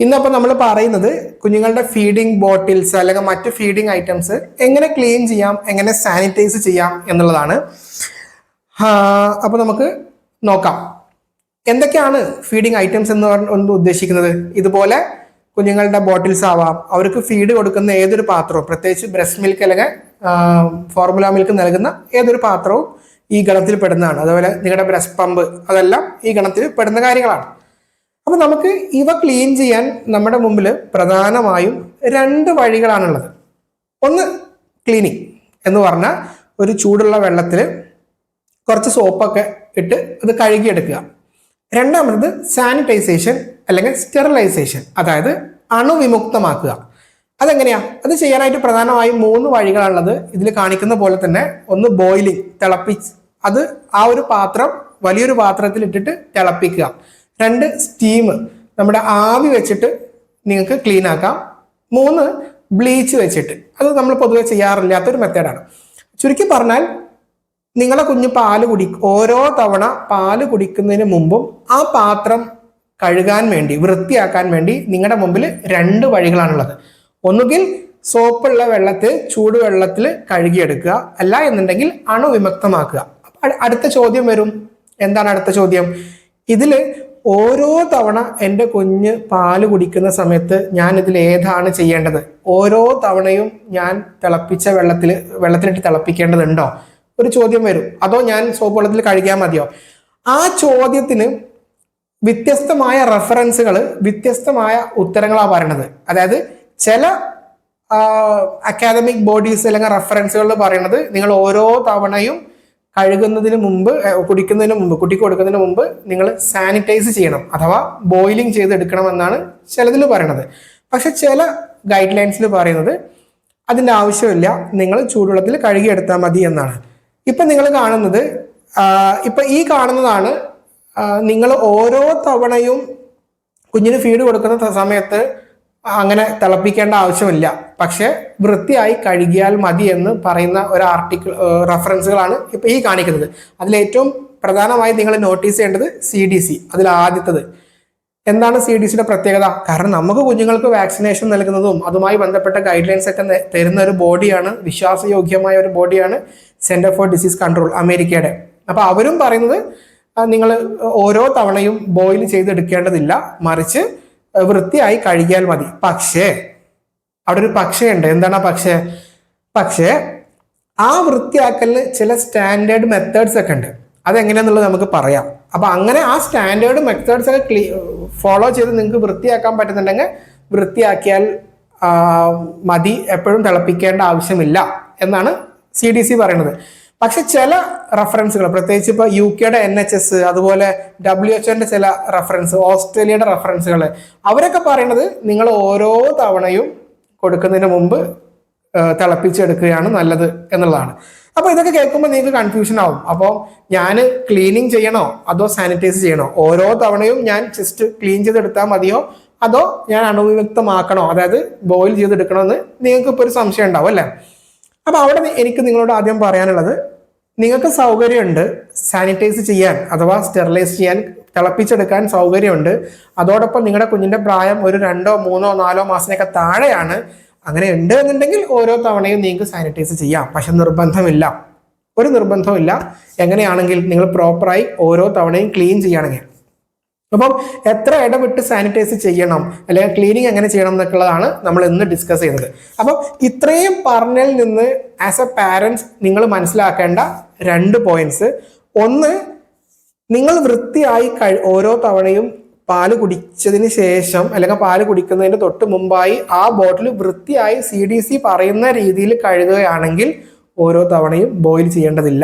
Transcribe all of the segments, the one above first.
ഇന്നപ്പോൾ നമ്മൾ പറയുന്നത് കുഞ്ഞുങ്ങളുടെ ഫീഡിംഗ് ബോട്ടിൽസ് അല്ലെങ്കിൽ മറ്റ് ഫീഡിംഗ് ഐറ്റംസ് എങ്ങനെ ക്ലീൻ ചെയ്യാം, എങ്ങനെ സാനിറ്റൈസ് ചെയ്യാം എന്നുള്ളതാണ്. അപ്പോൾ നമുക്ക് നോക്കാം എന്തൊക്കെയാണ് ഫീഡിംഗ് ഐറ്റംസ് എന്ന് ഉദ്ദേശിക്കുന്നത്. ഇതുപോലെ കുഞ്ഞുങ്ങളുടെ ബോട്ടിൽസ് ആവാം, അവർക്ക് ഫീഡ് കൊടുക്കുന്ന ഏതൊരു പാത്രവും, പ്രത്യേകിച്ച് ബ്രസ്റ്റ് മിൽക്ക് അല്ലെങ്കിൽ ഫോർമുല മിൽക്ക് നൽകുന്ന ഏതൊരു പാത്രവും ഈ ഗണത്തിൽ പെടുന്നതാണ്. അതുപോലെ നിങ്ങളുടെ ബ്രസ്റ്റ് പമ്പ്, അതെല്ലാം ഈ ഗണത്തിൽ പെടുന്ന കാര്യങ്ങളാണ്. അപ്പൊ നമുക്ക് ഇവ ക്ലീൻ ചെയ്യാൻ നമ്മുടെ മുമ്പിൽ പ്രധാനമായും രണ്ട് വഴികളാണുള്ളത്. ഒന്ന് ക്ലീനിങ് എന്ന് പറഞ്ഞാൽ ഒരു ചൂടുള്ള വെള്ളത്തിൽ കുറച്ച് സോപ്പൊക്കെ ഇട്ട് അത് കഴുകിയെടുക്കുക. രണ്ടാമത് സാനിറ്റൈസേഷൻ അല്ലെങ്കിൽ സ്റ്റെറിലൈസേഷൻ, അതായത് അണുവിമുക്തമാക്കുക. അതെങ്ങനെയാ? അത് ചെയ്യാനായിട്ട് പ്രധാനമായും 3 വഴികളാണുള്ളത്. ഇതിൽ കാണിക്കുന്ന പോലെ തന്നെ ഒന്ന് ബോയിലിംഗ്, തിളപ്പിച്ച് അത് ആ ഒരു പാത്രം വലിയൊരു പാത്രത്തിൽ ഇട്ടിട്ട് തിളപ്പിക്കുക. 2 സ്റ്റീം, നമ്മുടെ ആവി വെച്ചിട്ട് നിങ്ങൾക്ക് ക്ലീൻ ആക്കാം. 3 ബ്ലീച്ച് വെച്ചിട്ട്, അത് നമ്മൾ പൊതുവെ ചെയ്യാറില്ലാത്തൊരു മെത്തേഡാണ്. ചുരുക്കി പറഞ്ഞാൽ നിങ്ങളെ കുഞ്ഞ് ഓരോ തവണ പാല് കുടിക്കുന്നതിന് മുമ്പും ആ പാത്രം കഴുകാൻ വേണ്ടി, വൃത്തിയാക്കാൻ വേണ്ടി നിങ്ങളുടെ മുമ്പിൽ 2 വഴികളാണുള്ളത്. ഒന്നുകിൽ സോപ്പുള്ള വെള്ളത്തിൽ, ചൂടുവെള്ളത്തിൽ കഴുകിയെടുക്കുക, അല്ല എന്നുണ്ടെങ്കിൽ അണുവിമുക്തമാക്കുക. അടുത്ത ചോദ്യം വരും. എന്താണ് അടുത്ത ചോദ്യം? ഇതില് ഓരോ തവണ എൻ്റെ കുഞ്ഞ് പാല് കുടിക്കുന്ന ഞാൻ ഇതിൽ ഏതാണ് ചെയ്യേണ്ടത്? ഓരോ തവണയും ഞാൻ തിളപ്പിച്ച വെള്ളത്തിലിട്ട് തിളപ്പിക്കേണ്ടതുണ്ടോ? ഒരു ചോദ്യം വരും. അതോ ഞാൻ സോപ്പ് വെള്ളത്തിൽ കഴുകിയാൽ മതിയോ? ആ ചോദ്യത്തിന് വ്യത്യസ്തമായ റെഫറൻസുകൾ, വ്യത്യസ്തമായ ഉത്തരങ്ങളാണ് പറയണത്. അതായത് ചില അക്കാദമിക് ബോഡീസ് അല്ലെങ്കിൽ റെഫറൻസുകൾ പറയുന്നത് നിങ്ങൾ ഓരോ തവണയും കഴുകുന്നതിന് മുമ്പ്, കുട്ടിക്ക് കൊടുക്കുന്നതിന് മുമ്പ് നിങ്ങൾ സാനിറ്റൈസ് ചെയ്യണം, അഥവാ ബോയിലിംഗ് ചെയ്തെടുക്കണമെന്നാണ് ചിലതിൽ പറയണത്. പക്ഷെ ചില ഗൈഡ് ലൈൻസിൽ പറയുന്നത് അതിൻ്റെ ആവശ്യമില്ല, നിങ്ങൾ ചൂടുവെള്ളത്തിൽ കഴുകിയെടുത്താൽ മതി എന്നാണ്. ഇപ്പം നിങ്ങൾ കാണുന്നത്, ഈ കാണുന്നതാണ് നിങ്ങൾ ഓരോ തവണയും കുഞ്ഞിന് ഫീഡ് കൊടുക്കുന്ന സമയത്ത് അങ്ങനെ തിളപ്പിക്കേണ്ട ആവശ്യമില്ല, പക്ഷെ വൃത്തിയായി കഴുകിയാൽ മതി എന്ന് പറയുന്ന ഒരു റെഫറൻസുകളാണ് ഇപ്പൊ ഈ കാണിക്കുന്നത്. അതിലേറ്റവും പ്രധാനമായി നിങ്ങൾ നോട്ടീസ് ചെയ്യേണ്ടത് CDC. അതിൽ ആദ്യത്തത് എന്താണ് CDCയുടെ പ്രത്യേകത? കാരണം നമുക്ക് കുഞ്ഞുങ്ങൾക്ക് വാക്സിനേഷൻ നൽകുന്നതും അതുമായി ബന്ധപ്പെട്ട ഗൈഡ് ലൈൻസ് ഒക്കെ തരുന്ന ഒരു ബോഡിയാണ്, വിശ്വാസയോഗ്യമായ ഒരു ബോഡിയാണ് സെന്റർ ഫോർ ഡിസീസ് കൺട്രോൾ, അമേരിക്കയുടെ. അപ്പൊ അവരും പറയുന്നത് നിങ്ങൾ ഓരോ തവണയും ബോയിൽ ചെയ്തെടുക്കേണ്ടതില്ല, മറിച്ച് വൃത്തിയായി കഴുകിയാൽ മതി. പക്ഷേ അവിടെ ഒരു പക്ഷേ ഉണ്ട്. എന്താണ് പക്ഷേ ആ വൃത്തിയാക്കലിന് ചില സ്റ്റാൻഡേർഡ് മെത്തേഡ്സ് ഒക്കെ ഉണ്ട്. അതെങ്ങനെയാന്നുള്ളത് നമുക്ക് പറയാം. അപ്പൊ അങ്ങനെ ആ സ്റ്റാൻഡേർഡ് മെത്തേഡ്സ് ഒക്കെ ഫോളോ ചെയ്ത് നിങ്ങൾക്ക് വൃത്തിയാക്കാൻ പറ്റുന്നുണ്ടെങ്കിൽ വൃത്തിയാക്കിയാൽ മതി, എപ്പോഴും തിളപ്പിക്കേണ്ട ആവശ്യമില്ല എന്നാണ് CDC പറയുന്നത്. പക്ഷെ ചില റെഫറൻസുകൾ, പ്രത്യേകിച്ച് ഇപ്പൊ UKയുടെ NHS, അതുപോലെ WHO ചില റെഫറൻസ്, ഓസ്ട്രേലിയയുടെ റെഫറൻസുകൾ, അവരൊക്കെ പറയുന്നത് നിങ്ങൾ ഓരോ തവണയും കൊടുക്കുന്നതിന് മുമ്പ് തിളപ്പിച്ചെടുക്കുകയാണ് നല്ലത് എന്നുള്ളതാണ്. അപ്പൊ ഇതൊക്കെ കേൾക്കുമ്പോൾ നിങ്ങൾക്ക് കൺഫ്യൂഷൻ ആവും. അപ്പോൾ ഞാൻ ക്ലീനിങ് ചെയ്യണോ അതോ സാനിറ്റൈസ് ചെയ്യണോ? ഓരോ തവണയും ഞാൻ ജസ്റ്റ് ക്ലീൻ ചെയ്തെടുത്താൽ മതിയോ അതോ ഞാൻ അണുവിമുക്തമാക്കണോ, അതായത് ബോയിൽ ചെയ്തെടുക്കണോ എന്ന് നിങ്ങൾക്ക് ഇപ്പോൾ ഒരു സംശയം ഉണ്ടാവും അല്ലേ? അപ്പൊ അവിടെ എനിക്ക് നിങ്ങളോട് ആദ്യം പറയാനുള്ളത്, നിങ്ങൾക്ക് സൗകര്യമുണ്ട് സാനിറ്റൈസ് ചെയ്യാൻ അഥവാ സ്റ്റെറിലൈസ് ചെയ്യാൻ, തിളപ്പിച്ചെടുക്കാൻ സൗകര്യമുണ്ട്. അതോടൊപ്പം നിങ്ങളുടെ കുഞ്ഞിന്റെ പ്രായം ഒരു 2, 3, 4 മാസത്തിനൊക്കെ താഴെയാണ്. അങ്ങനെ ഉണ്ട് എന്നുണ്ടെങ്കിൽ ഓരോ തവണയും നിങ്ങൾക്ക് സാനിറ്റൈസ് ചെയ്യാം. പക്ഷെ ഒരു നിർബന്ധവും ഇല്ല. എങ്ങനെയാണെങ്കിൽ നിങ്ങൾ പ്രോപ്പറായി ഓരോ തവണയും ക്ലീൻ ചെയ്യുകയാണെങ്കിൽ. അപ്പം എത്ര ഇടവിട്ട് സാനിറ്റൈസ് ചെയ്യണം അല്ലെങ്കിൽ ക്ലീനിങ് എങ്ങനെ ചെയ്യണം എന്നൊക്കെയുള്ളതാണ് നമ്മൾ ഇന്ന് ഡിസ്കസ് ചെയ്യുന്നത്. അപ്പം ഇത്രയും പറഞ്ഞതിൽ നിന്ന് ആസ് എ പാരൻസ് നിങ്ങൾ മനസ്സിലാക്കേണ്ട 2 പോയിന്റ്സ്. ഒന്ന്, നിങ്ങൾ വൃത്തിയായി ഓരോ തവണയും പാല് കുടിച്ചതിന് ശേഷം അല്ലെങ്കിൽ പാല് കുടിക്കുന്നതിന് തൊട്ട് മുമ്പായി ആ ബോട്ടിൽ വൃത്തിയായി CDC പറയുന്ന രീതിയിൽ കഴുകുകയാണെങ്കിൽ ഓരോ തവണയും ബോയിൽ ചെയ്യേണ്ടതില്ല.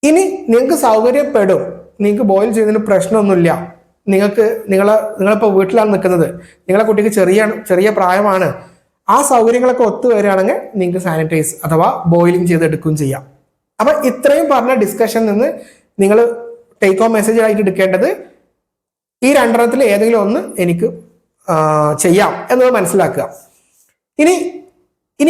ഇനി നിങ്ങൾക്ക് സൗകര്യപ്പെടും, നിങ്ങൾക്ക് ബോയിൽ ചെയ്യുന്നതിന് പ്രശ്നമൊന്നുമില്ല, നിങ്ങളിപ്പോൾ വീട്ടിലാണ് നിൽക്കുന്നത്, നിങ്ങളെ കുട്ടിക്ക് ചെറിയ പ്രായമാണ്, ആ സൗകര്യങ്ങളൊക്കെ ഒത്തുവരികയാണെങ്കിൽ നിങ്ങൾക്ക് സാനിറ്റൈസ് അഥവാ ബോയിലിംഗ് ചെയ്തെടുക്കുകയും ചെയ്യാം. അപ്പൊ ഇത്രയും പറഞ്ഞ ഡിസ്കഷനിൽ നിന്ന് നിങ്ങൾ ടേക്ക് ഹോം മെസ്സേജ് ആയിട്ട് എടുക്കേണ്ടത് ഈ 2 ഏതെങ്കിലും ഒന്ന് എനിക്ക് ചെയ്യാം എന്നത് മനസ്സിലാക്കുക. ഇനി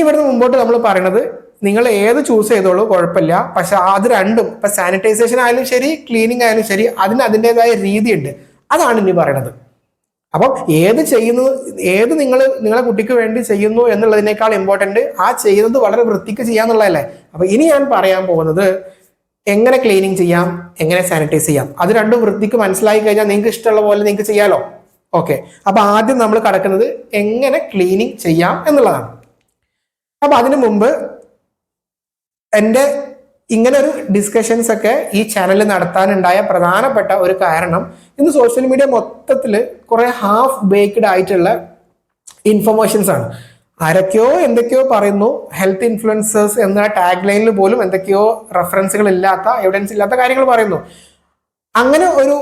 ഇവിടുന്ന് മുമ്പോട്ട് നമ്മൾ പറയണത്, നിങ്ങൾ ഏത് ചൂസ് ചെയ്തോളൂ, കുഴപ്പമില്ല. പക്ഷെ അത് രണ്ടും, ഇപ്പൊ സാനിറ്റൈസേഷൻ ആയാലും ശരി, ക്ലീനിങ് ആയാലും ശരി, അതിന് അതിൻ്റെതായ രീതിയുണ്ട്. അതാണ് ഇനി പറയണത്. അപ്പം ഏത് നിങ്ങളെ കുട്ടിക്ക് വേണ്ടി ചെയ്യുന്നു എന്നുള്ളതിനേക്കാൾ ഇമ്പോർട്ടന്റ് ആ ചെയ്യുന്നത് വളരെ വൃത്തിക്ക് ചെയ്യാന്നുള്ളതല്ലേ. അപ്പൊ ഇനി ഞാൻ പറയാൻ പോകുന്നത് എങ്ങനെ ക്ലീനിങ് ചെയ്യാം, എങ്ങനെ സാനിറ്റൈസ് ചെയ്യാം. അത് രണ്ടും വൃത്തിക്ക് മനസ്സിലായി കഴിഞ്ഞാൽ നിങ്ങൾക്ക് ഇഷ്ടമുള്ള പോലെ നിങ്ങൾക്ക് ചെയ്യാലോ. ഓക്കെ, അപ്പൊ ആദ്യം നമ്മൾ കടക്കുന്നത് എങ്ങനെ ക്ലീനിങ് ചെയ്യാം എന്നുള്ളതാണ്. അപ്പൊ അതിനു മുമ്പ് എൻ്റെ ഇങ്ങനെ ഒരു ഡിസ്കഷൻസ് ഒക്കെ ഈ ചാനലിൽ നടത്താനുണ്ടായ പ്രധാനപ്പെട്ട ഒരു കാരണം, ഇന്ന് സോഷ്യൽ മീഡിയ മൊത്തത്തിൽ കുറെ ഹാഫ് ബേക്ക്ഡ് ആയിട്ടുള്ള ഇൻഫർമേഷൻസ് ആണ്. ആരൊക്കെയോ എന്തൊക്കെയോ പറയുന്നു, ഹെൽത്ത് ഇൻഫ്ലുവൻസേഴ്സ് എന്ന ടാഗ് ലൈനിൽ പോലും എന്തൊക്കെയോ റെഫറൻസുകൾ ഇല്ലാത്ത, എവിഡൻസ് ഇല്ലാത്ത കാര്യങ്ങൾ പറയുന്നു. അങ്ങനെ ഒരു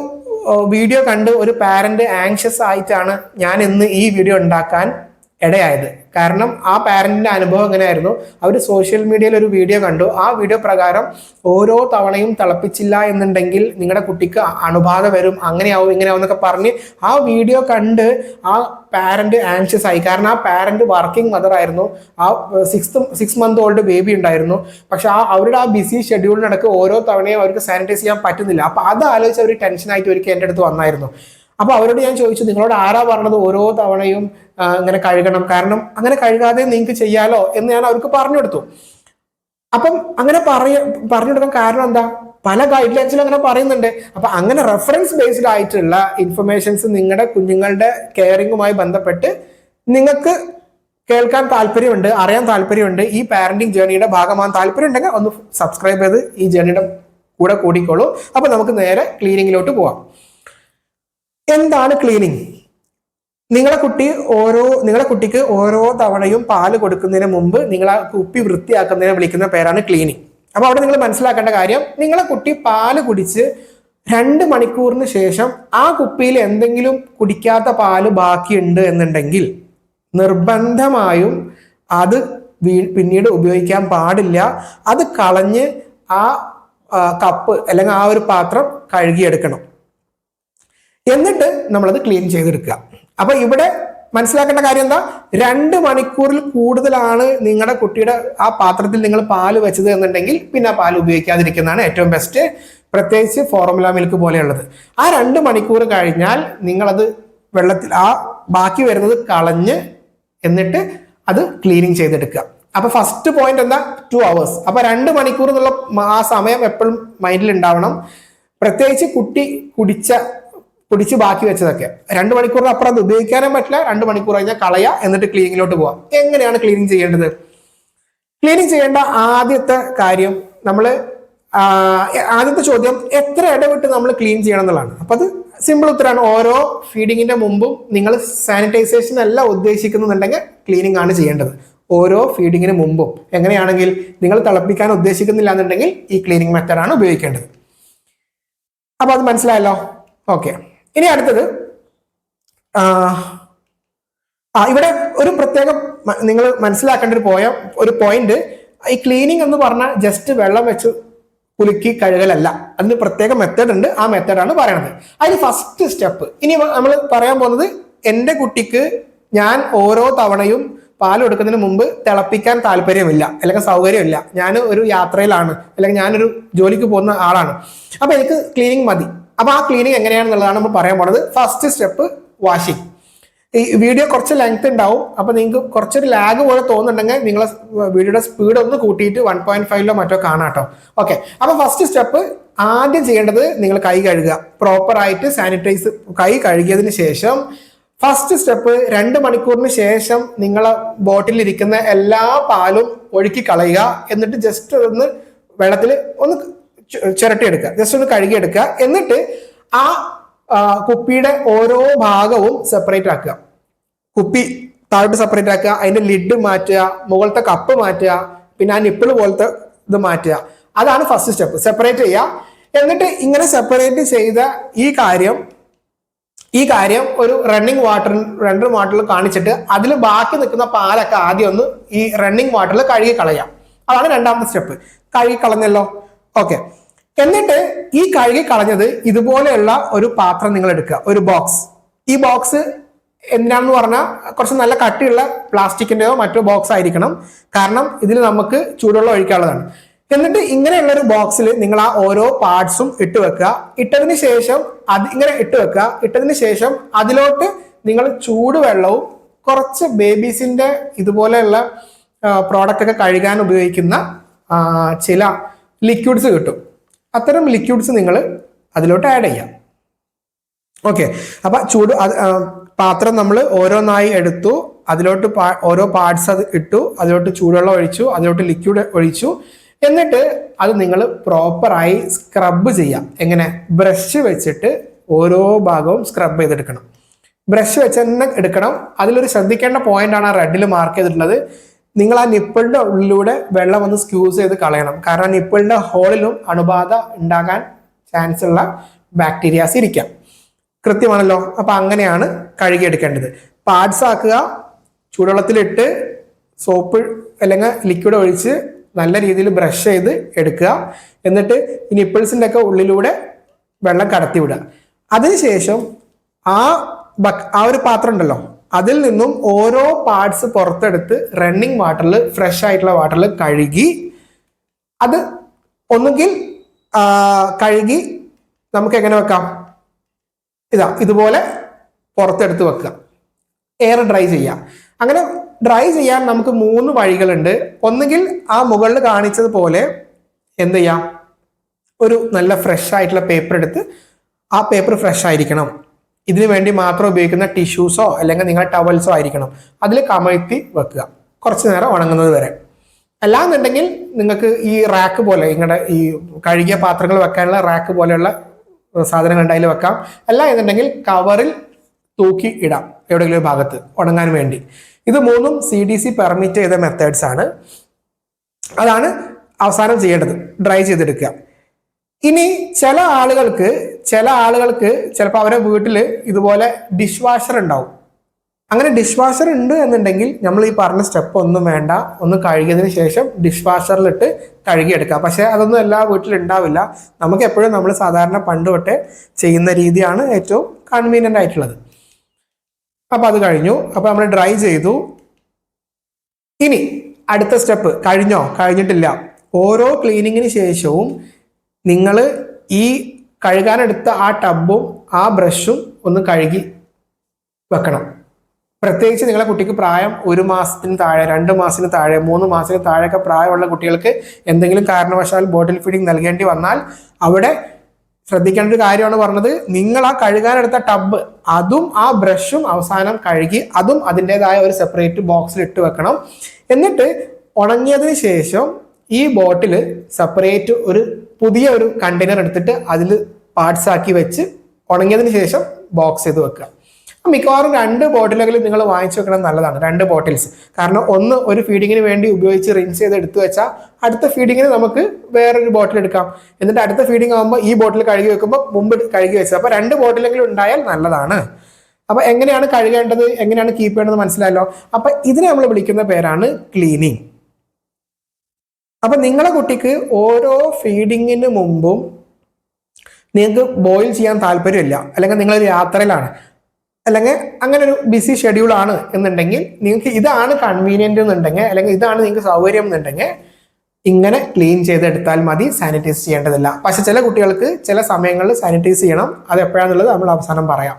വീഡിയോ കണ്ട് ഒരു പാരന്റ് ആങ്ഷ്യസ് ആയിട്ടാണ് ഞാൻ ഇന്ന് ഈ വീഡിയോ ഉണ്ടാക്കാൻ ഇടയായത്. കാരണം ആ പാരന്റിന്റെ അനുഭവം എങ്ങനെയായിരുന്നു, അവർ സോഷ്യൽ മീഡിയയിൽ ഒരു വീഡിയോ കണ്ടു. ആ വീഡിയോ പ്രകാരം ഓരോ തവണയും തിളപ്പിച്ചില്ല എന്നുണ്ടെങ്കിൽ നിങ്ങളുടെ കുട്ടിക്ക് അണുബാധ വരും, അങ്ങനെയാവും ഇങ്ങനെയാവും എന്നൊക്കെ പറഞ്ഞ് ആ വീഡിയോ കണ്ട് ആ പാരന്റ് ആൻഷ്യസ് ആയി. കാരണം ആ പാരന്റ് വർക്കിംഗ് മദർ ആയിരുന്നു, ആ 6 month ഓൾഡ് ബേബി ഉണ്ടായിരുന്നു. പക്ഷെ അവരുടെ ആ ബിസി ഷെഡ്യൂളിനിടക്ക് ഓരോ തവണയും അവർക്ക് സാനിറ്റൈസ് ചെയ്യാൻ പറ്റുന്നില്ല. അപ്പൊ അത് ആലോചിച്ച് അവർ ടെൻഷനായിട്ട് ഒരിക്കൽ എൻ്റെ അടുത്ത് വന്നായിരുന്നു. അപ്പൊ അവരോട് ഞാൻ ചോദിച്ചു, നിങ്ങളോട് ആരാ പറഞ്ഞത് ഓരോ തവണയും ഇങ്ങനെ കഴുകണം, കാരണം അങ്ങനെ കഴുകാതെ നിങ്ങൾക്ക് ചെയ്യാലോ എന്ന് ഞാൻ അവർക്ക് പറഞ്ഞു കൊടുത്തു. അപ്പം അങ്ങനെ പറഞ്ഞു കൊടുക്കാൻ കാരണം എന്താ, പല ഗൈഡ് ലൈൻസിലും അങ്ങനെ പറയുന്നുണ്ട്. അപ്പൊ അങ്ങനെ റെഫറൻസ് ബേസ്ഡ് ആയിട്ടുള്ള ഇൻഫർമേഷൻസ് നിങ്ങളുടെ കുഞ്ഞുങ്ങളുടെ കെയറിങ്ങുമായി ബന്ധപ്പെട്ട് നിങ്ങൾക്ക് കേൾക്കാൻ താല്പര്യമുണ്ട്, അറിയാൻ താല്പര്യമുണ്ട്, ഈ പാരന്റിങ് ജേർണിയുടെ ഭാഗമാകാൻ താല്പര്യം ഉണ്ടെങ്കിൽ ഒന്ന് സബ്സ്ക്രൈബ് ചെയ്ത് ഈ ജേർണിയുടെ കൂടെ കൂടിക്കോളൂ. അപ്പൊ നമുക്ക് നേരെ ക്ലീനിങ്ങിലോട്ട് പോവാം. എന്താണ് ക്ലീനിങ്? നിങ്ങളെ കുട്ടിക്ക് ഓരോ തവണയും പാല് കൊടുക്കുന്നതിന് മുമ്പ് നിങ്ങൾ ആ കുപ്പി വൃത്തിയാക്കുന്നതിനെ വിളിക്കുന്ന പേരാണ് ക്ലീനിങ്. അപ്പൊ അവിടെ നിങ്ങൾ മനസ്സിലാക്കേണ്ട കാര്യം, നിങ്ങളെ കുട്ടി പാല് കുടിച്ച് 2 മണിക്കൂറിന് ശേഷം ആ കുപ്പിയിൽ എന്തെങ്കിലും കുടിക്കാത്ത പാല് ബാക്കിയുണ്ട് എന്നുണ്ടെങ്കിൽ നിർബന്ധമായും അത് പിന്നീട് ഉപയോഗിക്കാൻ പാടില്ല. അത് കളഞ്ഞ് ആ കപ്പ് അല്ലെങ്കിൽ ആ ഒരു പാത്രം കഴുകിയെടുക്കണം. എന്നിട്ട് നമ്മളത് ക്ലീൻ ചെയ്തെടുക്കുക. അപ്പൊ ഇവിടെ മനസ്സിലാക്കേണ്ട കാര്യം എന്താ, 2 മണിക്കൂറിൽ കൂടുതലാണ് നിങ്ങളുടെ കുട്ടിയുടെ ആ പാത്രത്തിൽ നിങ്ങൾ പാല് വെച്ചത് എന്നുണ്ടെങ്കിൽ പിന്നെ ആ പാല് ഉപയോഗിക്കാതിരിക്കുന്നതാണ് ഏറ്റവും ബെസ്റ്റ്. പ്രത്യേകിച്ച് ഫോർമുല മിൽക്ക് പോലെയുള്ളത്. ആ 2 മണിക്കൂർ കഴിഞ്ഞാൽ നിങ്ങളത് വെള്ളത്തിൽ ആ ബാക്കി വരുന്നത് കളഞ്ഞ് എന്നിട്ട് അത് ക്ലീനിങ് ചെയ്തെടുക്കുക. അപ്പൊ ഫസ്റ്റ് പോയിന്റ് എന്താ, 2 hours. അപ്പൊ 2 മണിക്കൂർ എന്നുള്ള ആ സമയം എപ്പോഴും മൈൻഡിൽ ഉണ്ടാവണം. പ്രത്യേകിച്ച് കുട്ടി കുടിച്ച് ബാക്കി വെച്ചതൊക്കെ 2 മണിക്കൂറിന് അപ്പുറം അത് ഉപയോഗിക്കാനും പറ്റില്ല. 2 മണിക്കൂർ കഴിഞ്ഞാൽ കളയുക, എന്നിട്ട് ക്ലീനിങ്ങിലോട്ട് പോവാം. എങ്ങനെയാണ് ക്ലീനിങ് ചെയ്യേണ്ടത്? ക്ലീനിങ് ചെയ്യേണ്ട ആദ്യത്തെ കാര്യം, ആദ്യത്തെ ചോദ്യം, എത്ര ഇടവിട്ട് നമ്മൾ ക്ലീൻ ചെയ്യണം എന്നുള്ളതാണ്. അപ്പൊ അത് സിമ്പിൾ ഉത്തരമാണ്. ഓരോ ഫീഡിങ്ങിന്റെ മുമ്പും നിങ്ങൾ സാനിറ്റൈസേഷൻ അല്ല ഉദ്ദേശിക്കുന്നുണ്ടെങ്കിൽ ക്ലീനിങ് ആണ് ചെയ്യേണ്ടത്. ഓരോ ഫീഡിങ്ങിന് മുമ്പും. എങ്ങനെയാണെങ്കിൽ നിങ്ങൾ തിളപ്പിക്കാൻ ഉദ്ദേശിക്കുന്നില്ല എന്നുണ്ടെങ്കിൽ ഈ ക്ലീനിങ് മെത്തേഡാണ് ഉപയോഗിക്കേണ്ടത്. അപ്പൊ അത് മനസ്സിലായല്ലോ. ഓക്കെ, ഇനി അടുത്തത്, ഇവിടെ ഒരു പ്രത്യേകം നിങ്ങൾ മനസ്സിലാക്കേണ്ട ഒരു പോയിന്റ്, ഈ ക്ലീനിങ് എന്ന് പറഞ്ഞാൽ ജസ്റ്റ് വെള്ളം വെച്ച് കുലുക്കി കഴുകലല്ല. അതിന് പ്രത്യേക മെത്തേഡ് ഉണ്ട്. ആ മെത്തേഡാണ് പറയണത്. അതിന് ഫസ്റ്റ് സ്റ്റെപ്പ്, ഇനി നമ്മൾ പറയാൻ പോകുന്നത്, എൻ്റെ കുട്ടിക്ക് ഞാൻ ഓരോ തവണയും പാൽ കൊടുക്കുന്നതിന് മുമ്പ് തിളപ്പിക്കാൻ താല്പര്യമില്ല, അല്ലെങ്കിൽ സൗകര്യമില്ല, ഞാൻ ഒരു യാത്രയിലാണ്, അല്ലെങ്കിൽ ഞാനൊരു ജോലിക്ക് പോകുന്ന ആളാണ്, അപ്പൊ എനിക്ക് ക്ലീനിങ് മതി. അപ്പൊ ആ ക്ലീനിങ് എങ്ങനെയാണെന്നുള്ളതാണ് നമ്മൾ പറയാൻ പോണത്. First step washing. ഈ വീഡിയോ കുറച്ച് ലെങ്ത് ഉണ്ടാവും. അപ്പൊ നിങ്ങൾക്ക് കുറച്ചൊരു ലാഗ് പോലെ തോന്നുന്നുണ്ടെങ്കിൽ നിങ്ങളെ വീഡിയോയുടെ സ്പീഡ് ഒന്ന് കൂട്ടിയിട്ട് 1.5 മറ്റോ കാണാട്ടോ. ഓക്കെ, അപ്പൊ ഫസ്റ്റ് സ്റ്റെപ്പ്, ആദ്യം ചെയ്യേണ്ടത് നിങ്ങൾ കൈ കഴുകുക. പ്രോപ്പർ ആയിട്ട് സാനിറ്റൈസ് കൈ കഴുകിയതിന് ശേഷം ഫസ്റ്റ് സ്റ്റെപ്പ്, 2 മണിക്കൂറിന് ശേഷം നിങ്ങളെ ബോട്ടിലിൽ ഇരിക്കുന്ന എല്ലാ പാലും ഒഴുക്കി കളയുക. എന്നിട്ട് ജസ്റ്റ് ഒന്ന് വെള്ളത്തിൽ ഒന്ന് ചിരട്ടിയെടുക്കുക, ജസ്റ്റ് ഒന്ന് കഴുകിയെടുക്കുക. എന്നിട്ട് ആ കുപ്പിയുടെ ഓരോ ഭാഗവും സെപ്പറേറ്റ് ആക്കുക. കുപ്പി താഴോട്ട് സെപ്പറേറ്റ് ആക്കുക, അതിന്റെ ലിഡ് മാറ്റുക, മുകളത്തെ കപ്പ് മാറ്റുക, പിന്നെ ആ നിപ്പിൾ പോലത്തെ ഇത് മാറ്റുക. അതാണ് ഫസ്റ്റ് സ്റ്റെപ്പ്, സെപ്പറേറ്റ് ചെയ്യുക. എന്നിട്ട് ഇങ്ങനെ സെപ്പറേറ്റ് ചെയ്ത ഈ കാര്യം ഒരു റണ്ണിങ് വാട്ടറിൽ കാണിച്ചിട്ട് അതിൽ ബാക്കി നിൽക്കുന്ന പാലൊക്കെ ആദ്യം ഒന്ന് ഈ റണ്ണിങ് വാട്ടറിൽ കഴുകി കളയാം. അതാണ് രണ്ടാമത്തെ സ്റ്റെപ്പ്. കഴുകി കളഞ്ഞല്ലോ. ഓക്കെ, എന്നിട്ട് ഈ കഴുകി കളഞ്ഞത് ഇതുപോലെയുള്ള ഒരു പാത്രം നിങ്ങൾ എടുക്കുക, ഒരു ബോക്സ്. ഈ ബോക്സ് എന്തിനാണെന്ന് പറഞ്ഞാൽ കുറച്ച് നല്ല കട്ടിയുള്ള പ്ലാസ്റ്റിക്കിന്റെയോ മറ്റോ ബോക്സ് ആയിരിക്കണം. കാരണം ഇതിൽ നമുക്ക് ചൂടുവെള്ളം ഒഴിക്കാനുള്ളതാണ്. എന്നിട്ട് ഇങ്ങനെയുള്ള ഒരു ബോക്സിൽ നിങ്ങൾ ആ ഓരോ പാർട്സും ഇട്ട് വെക്കുക. ഇട്ടതിന് ശേഷം അതിലോട്ട് നിങ്ങൾ ചൂടുവെള്ളവും കുറച്ച് ബേബീസിന്റെ ഇതുപോലെയുള്ള പ്രോഡക്റ്റ് ഒക്കെ കഴുകാൻ ഉപയോഗിക്കുന്ന ചില ലിക്വിഡ്സ് കിട്ടും. അത്തരം ലിക്വിഡ്സ് നിങ്ങൾ അതിലോട്ട് ആഡ് ചെയ്യാം. ഓക്കെ, അപ്പൊ പാത്രം നമ്മൾ ഓരോന്നായി എടുത്തു, അതിലോട്ട് ഓരോ പാർട്സ് അത് ഇട്ടു, അതിലോട്ട് ചൂടുവെള്ളം ഒഴിച്ചു, അതിലോട്ട് ലിക്വിഡ് ഒഴിച്ചു. എന്നിട്ട് അത് നിങ്ങൾ പ്രോപ്പറായി സ്ക്രബ് ചെയ്യാം. എങ്ങനെ? ബ്രഷ് വെച്ചിട്ട് ഓരോ ഭാഗവും സ്ക്രബ് ചെയ്തെടുക്കണം. ബ്രഷ് വെച്ച് തന്നെ എടുക്കണം. അതിലൊരു ശ്രദ്ധിക്കേണ്ട പോയിന്റ് ആണ് ആ റെഡിൽ മാർക്ക് ചെയ്തിട്ടുള്ളത്. നിങ്ങൾ ആ നിപ്പിളിന്റെ ഉള്ളിലൂടെ വെള്ളം ഒന്ന് സ്ക്യൂസ് ചെയ്ത് കളയണം. കാരണം നിപ്പിളിന്റെ ഹോളിലും അണുബാധ ഉണ്ടാകാൻ ചാൻസ് ഉള്ള ബാക്ടീരിയാസ് ഇരിക്കാം. കൃത്യമാണല്ലോ. അപ്പൊ അങ്ങനെയാണ് കഴുകിയെടുക്കേണ്ടത്. പാഡ്സ് ആക്കുക, ചൂടുവെള്ളത്തിലിട്ട് സോപ്പ് അല്ലെങ്കിൽ ലിക്വിഡ് ഒഴിച്ച് നല്ല രീതിയിൽ ബ്രഷ് ചെയ്ത് എടുക്കുക. എന്നിട്ട് ഈ നിപ്പിൾസിന്റെ ഒക്കെ ഉള്ളിലൂടെ വെള്ളം കടത്തി വിടുക. അതിനുശേഷം ആ ഒരു പാത്രം ഉണ്ടല്ലോ, അതിൽ നിന്നും ഓരോ പാർട്സ് പുറത്തെടുത്ത് റണ്ണിങ് വാട്ടറിൽ, ഫ്രഷ് ആയിട്ടുള്ള വാട്ടറിൽ കഴുകി, അത് ഒന്നുകിൽ കഴുകി നമുക്ക് എങ്ങനെ വെക്കാം, ഇതുപോലെ പുറത്തെടുത്ത് വെക്കുക, എയർ ഡ്രൈ ചെയ്യാം. അങ്ങനെ ഡ്രൈ ചെയ്യാൻ നമുക്ക് 3 വഴികളുണ്ട്. ഒന്നുകിൽ ആ മുകളിൽ കാണിച്ചതുപോലെ എന്ത് ചെയ്യാം, ഒരു നല്ല ഫ്രഷ് ആയിട്ടുള്ള പേപ്പർ എടുത്ത്, ആ പേപ്പർ ഫ്രഷ് ആയിരിക്കണം, ഇതിനു വേണ്ടി മാത്രം ഉപയോഗിക്കുന്ന ടിഷ്യൂസോ അല്ലെങ്കിൽ നിങ്ങളുടെ ടവൽസോ ആയിരിക്കണം, അതിൽ കമഴ്ത്തി വെക്കുക കുറച്ചു നേരം ഉണങ്ങുന്നത് വരെ. അല്ലാന്നുണ്ടെങ്കിൽ നിങ്ങൾക്ക് ഈ റാക്ക് പോലെ, നിങ്ങളുടെ ഈ കഴുകിയ പാത്രങ്ങൾ വെക്കാനുള്ള റാക്ക് പോലെയുള്ള സാധനങ്ങൾ ഉണ്ടായാലും വെക്കാം. അല്ല എന്നുണ്ടെങ്കിൽ കവറിൽ തൂക്കി ഇടാം എവിടെയെങ്കിലും ഭാഗത്ത് ഉണങ്ങാൻ വേണ്ടി. ഇത് 3ഉം CDC പെർമിറ്റ് ചെയ്ത മെത്തേഡ്സ് ആണ്. അതാണ് അവസാനം ചെയ്യേണ്ടത്, ഡ്രൈ ചെയ്തെടുക്കുക. ഇനി ചില ആളുകൾക്ക് ചിലപ്പോൾ അവരുടെ വീട്ടിൽ ഇതുപോലെ ഡിഷ് വാഷർ ഉണ്ടാവും. അങ്ങനെ ഡിഷ് വാഷർ ഉണ്ട് എന്നുണ്ടെങ്കിൽ നമ്മൾ ഈ പറഞ്ഞ സ്റ്റെപ്പ് ഒന്നും വേണ്ട, ഒന്ന് കഴുകിയതിന് ശേഷം ഡിഷ് വാഷറിലിട്ട് കഴുകിയെടുക്കാം. പക്ഷെ അതൊന്നും എല്ലാ വീട്ടിലും ഉണ്ടാവില്ല. നമുക്ക് എപ്പോഴും നമ്മൾ സാധാരണ പണ്ട് തൊട്ടേ ചെയ്യുന്ന രീതിയാണ് ഏറ്റവും കൺവീനിയൻ്റ് ആയിട്ടുള്ളത്. അപ്പം അത് കഴിഞ്ഞു. അപ്പം നമ്മൾ ഡ്രൈ ചെയ്തു. ഇനി അടുത്ത സ്റ്റെപ്പ് കഴിഞ്ഞിട്ടില്ല. ഓരോ ക്ലീനിങ്ങിന് ശേഷവും നിങ്ങൾ ഈ കഴുകാനെടുത്ത ആ ടബും ആ ബ്രഷും ഒന്ന് കഴുകി വെക്കണം. പ്രത്യേകിച്ച് നിങ്ങളെ കുട്ടിക്ക് പ്രായം 1 മാസത്തിന് താഴെ, 2 മാസത്തിന് താഴെ, 3 മാസത്തിന് താഴെയൊക്കെ പ്രായമുള്ള കുട്ടികൾക്ക് എന്തെങ്കിലും കാരണവശാൽ ബോട്ടിൽ ഫീഡിങ് നൽകേണ്ടി വന്നാൽ അവിടെ ശ്രദ്ധിക്കേണ്ട ഒരു കാര്യമാണ് പറഞ്ഞത്. നിങ്ങൾ ആ കഴുകാനെടുത്ത ടബ് അതും ആ ബ്രഷും അവസാനം കഴുകി അതും അതിൻ്റെതായ ഒരു സെപ്പറേറ്റ് ബോക്സിൽ ഇട്ട് വെക്കണം. എന്നിട്ട് ഉണങ്ങിയതിന് ശേഷം ഈ ബോട്ടിൽ സെപ്പറേറ്റ് ഒരു പുതിയ ഒരു കണ്ടെയ്നർ എടുത്തിട്ട് അതിൽ പാർട്സ് ആക്കി വെച്ച് ഉണങ്ങിയതിന് ശേഷം ബോക്സ് ചെയ്ത് വെക്കുക. മിക്കവാറും 2 ബോട്ടിലെങ്കിലും നിങ്ങൾ വാങ്ങിച്ചു വെക്കണം, നല്ലതാണ്. 2 ബോട്ടിൽസ്. കാരണം ഒരു ഫീഡിങ്ങിന് വേണ്ടി ഉപയോഗിച്ച് റിൻസ് ചെയ്ത് എടുത്തു വെച്ചാൽ അടുത്ത ഫീഡിങ്ങിന് നമുക്ക് വേറൊരു ബോട്ടിൽ എടുക്കാം. എന്നിട്ട് അടുത്ത ഫീഡിങ് ആകുമ്പോൾ ഈ ബോട്ടിൽ കഴുകി വെക്കുമ്പോൾ മുമ്പ് കഴുകി വെച്ചത്. അപ്പോൾ 2 ബോട്ടിലെങ്കിലും ഉണ്ടായാൽ നല്ലതാണ്. അപ്പൊ എങ്ങനെയാണ് കഴുകേണ്ടത്, എങ്ങനെയാണ് കീപ്പ് ചെയ്യേണ്ടത് മനസ്സിലായല്ലോ. അപ്പൊ ഇതിനെ നമ്മൾ വിളിക്കുന്ന പേരാണ് ക്ലീനിങ്. അപ്പൊ നിങ്ങളെ കുട്ടിക്ക് ഓരോ ഫീഡിങ്ങിന് മുമ്പും നിങ്ങൾക്ക് ബോയിൽ ചെയ്യാൻ താല്പര്യമില്ല, അല്ലെങ്കിൽ നിങ്ങളൊരു യാത്രയിലാണ്, അല്ലെങ്കിൽ അങ്ങനെ ഒരു ബിസി ഷെഡ്യൂളാണ് എന്നുണ്ടെങ്കിൽ, നിങ്ങൾക്ക് ഇതാണ് കൺവീനിയന്റ് എന്നുണ്ടെങ്കിൽ, അല്ലെങ്കിൽ ഇതാണ് നിങ്ങൾക്ക് സൗകര്യം എന്നുണ്ടെങ്കിൽ ഇങ്ങനെ ക്ലീൻ ചെയ്തെടുത്താൽ മതി, സാനിറ്റൈസ് ചെയ്യേണ്ടതില്ല. പക്ഷെ ചില കുട്ടികൾക്ക് ചില സമയങ്ങളിൽ സാനിറ്റൈസ് ചെയ്യണം. അത് എപ്പോഴാണെന്നുള്ളത് നമ്മൾ അവസാനം പറയാം.